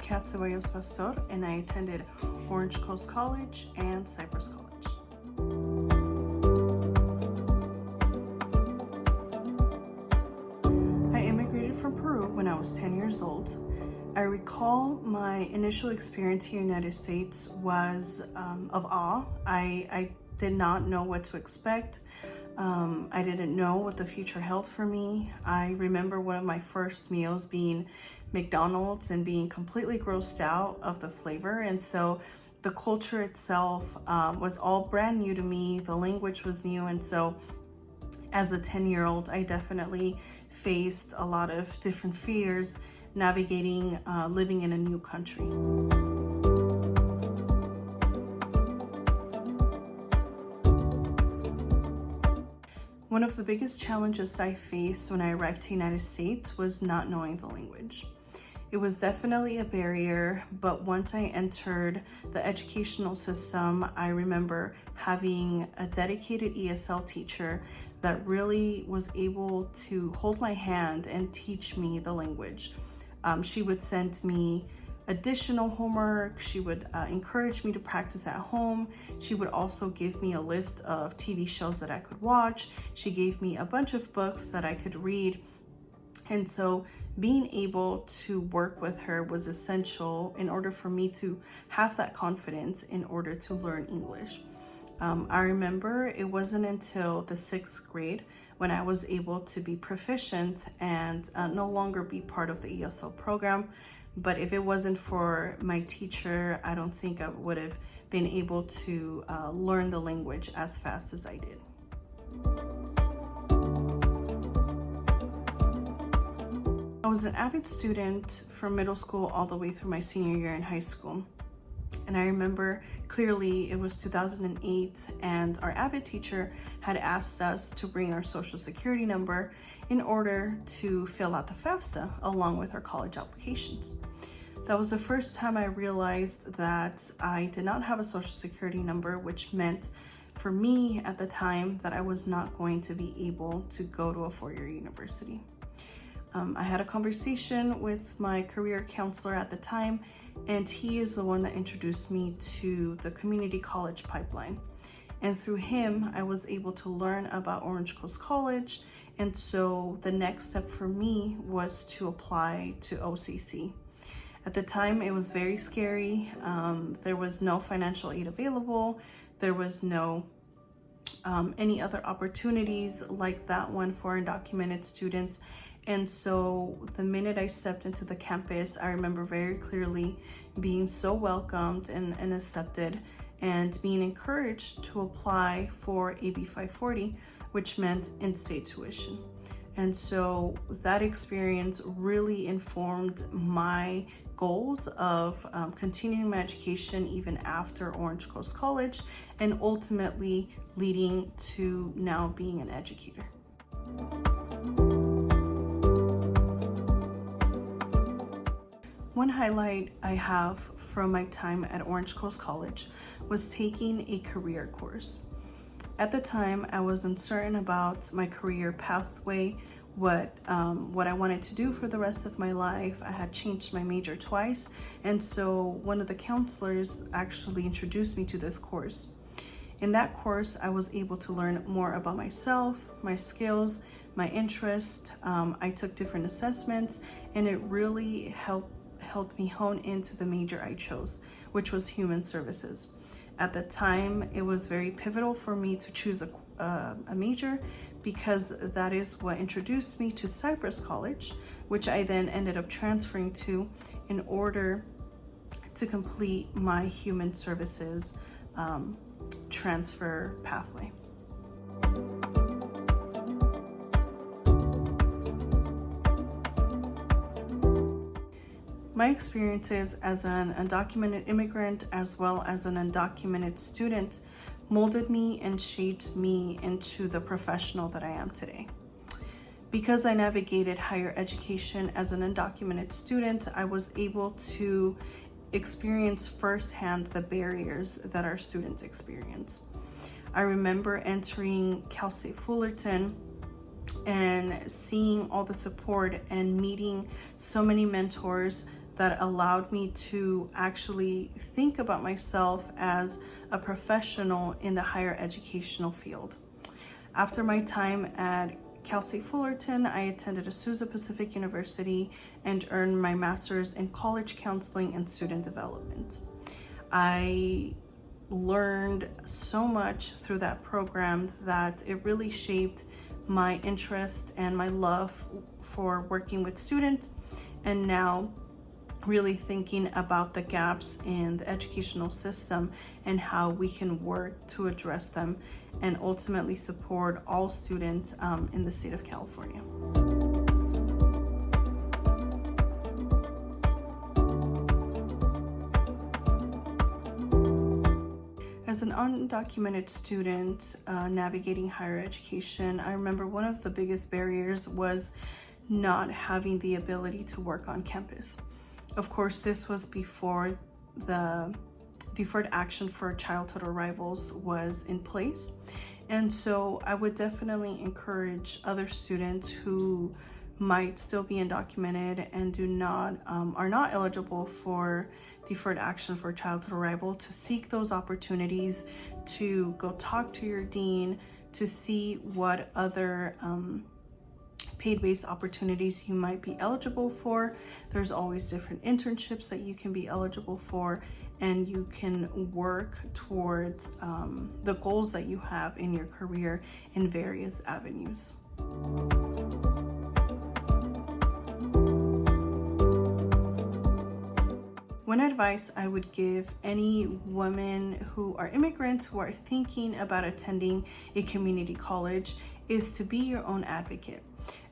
Kat Ceballos Pastor, and I attended Orange Coast College and Cypress College. I immigrated from Peru when I was 10 years old. I recall my initial experience here in the United States was of awe. I did not know what to expect. I didn't know what the future held for me. I remember one of my first meals being McDonald's and being completely grossed out of the flavor. And so the culture itself was all brand new to me. The language was new. And so as a 10-year-old, I definitely faced a lot of different fears navigating living in a new country. One of the biggest challenges that I faced when I arrived to the United States was not knowing the language. It was definitely a barrier, but once I entered the educational system, I remember having a dedicated ESL teacher that really was able to hold my hand and teach me the language. She would send me additional homework. She would encourage me to practice at home. She would also give me a list of TV shows that I could watch. She gave me a bunch of books that I could read. And so being able to work with her was essential in order for me to have that confidence in order to learn English. I remember it wasn't until the 6th grade when I was able to be proficient and no longer be part of the ESL program. But if it wasn't for my teacher, I don't think I would have been able to learn the language as fast as I did. I was an avid student from middle school all the way through my senior year in high school. And I remember clearly it was 2008 and our avid teacher had asked us to bring our social security number in order to fill out the FAFSA along with our college applications. That was the first time I realized that I did not have a social security number, which meant for me at the time that I was not going to be able to go to a four-year university. I had a conversation with my career counselor at the time, and he is the one that introduced me to the community college pipeline. And through him, I was able to learn about Orange Coast College. And so the next step for me was to apply to OCC. At the time, it was very scary. There was no financial aid available. There was no any other opportunities like that one for undocumented students. And so the minute I stepped into the campus, I remember very clearly being so welcomed and accepted and being encouraged to apply for AB 540, which meant in-state tuition. And so that experience really informed my goals of continuing my education even after Orange Coast College, and ultimately leading to now being an educator. One highlight I have from my time at Orange Coast College was taking a career course. At the time, I was uncertain about my career pathway, what I wanted to do for the rest of my life. I had changed my major twice, and so one of the counselors actually introduced me to this course. In that course, I was able to learn more about myself, my skills, my interest. I took different assessments, and it really helped me hone into the major I chose, which was human services. At the time, it was very pivotal for me to choose a major because that is what introduced me to Cypress College, which I then ended up transferring to in order to complete my human services transfer pathway. My experiences as an undocumented immigrant as well as an undocumented student molded me and shaped me into the professional that I am today. Because I navigated higher education as an undocumented student, I was able to experience firsthand the barriers that our students experience. I remember entering Cal State Fullerton and seeing all the support and meeting so many mentors that allowed me to actually think about myself as a professional in the higher educational field. After my time at Cal State Fullerton, I attended Azusa Pacific University and earned my master's in college counseling and student development. I learned so much through that program that it really shaped my interest and my love for working with students, and now really thinking about the gaps in the educational system and how we can work to address them and ultimately support all students in the state of California. As an undocumented student navigating higher education, I remember one of the biggest barriers was not having the ability to work on campus. Of course, this was before the deferred action for childhood arrivals was in place. And so I would definitely encourage other students who might still be undocumented and are not eligible for deferred action for childhood arrival to seek those opportunities, to go talk to your dean, to see what other paid-based opportunities you might be eligible for. There's always different internships that you can be eligible for, and you can work towards the goals that you have in your career in various avenues. One advice I would give any women who are immigrants who are thinking about attending a community college is to be your own advocate.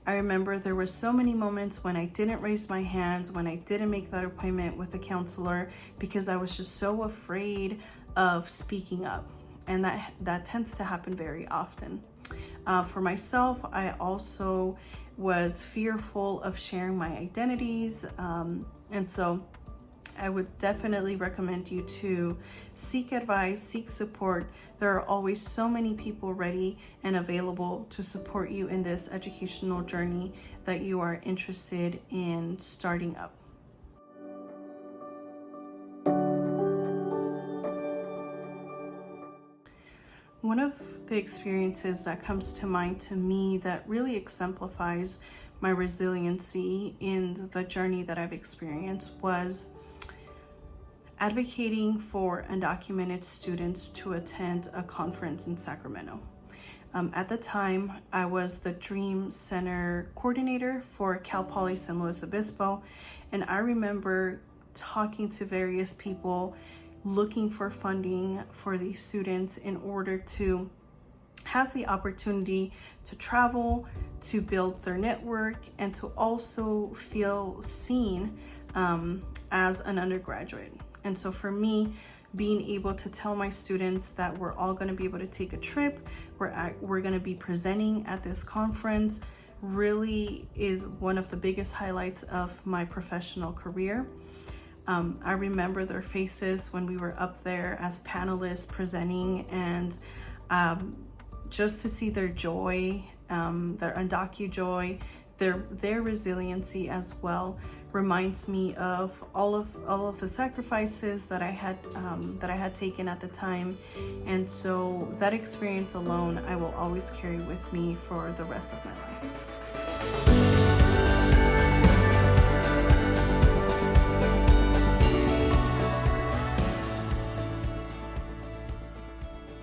I remember there were so many moments when I didn't raise my hands, when I didn't make that appointment with a counselor, because I was just so afraid of speaking up. And that tends to happen very often. For myself, I also was fearful of sharing my identities. And so I would definitely recommend you to seek advice, seek support. There are always so many people ready and available to support you in this educational journey that you are interested in starting up. One of the experiences that comes to mind to me that really exemplifies my resiliency in the journey that I've experienced was advocating for undocumented students to attend a conference in Sacramento. At the time, I was the Dream Center coordinator for Cal Poly San Luis Obispo, and I remember talking to various people looking for funding for these students in order to have the opportunity to travel, to build their network, and to also feel seen as an undergraduate. And so for me, being able to tell my students that we're all going to be able to take a trip, we're going to be presenting at this conference, really is one of the biggest highlights of my professional career. I remember their faces when we were up there as panelists presenting, and just to see their joy, their undocu joy, their resiliency as well, reminds me of all of the sacrifices that I had taken at the time. And so that experience alone I will always carry with me for the rest of my life.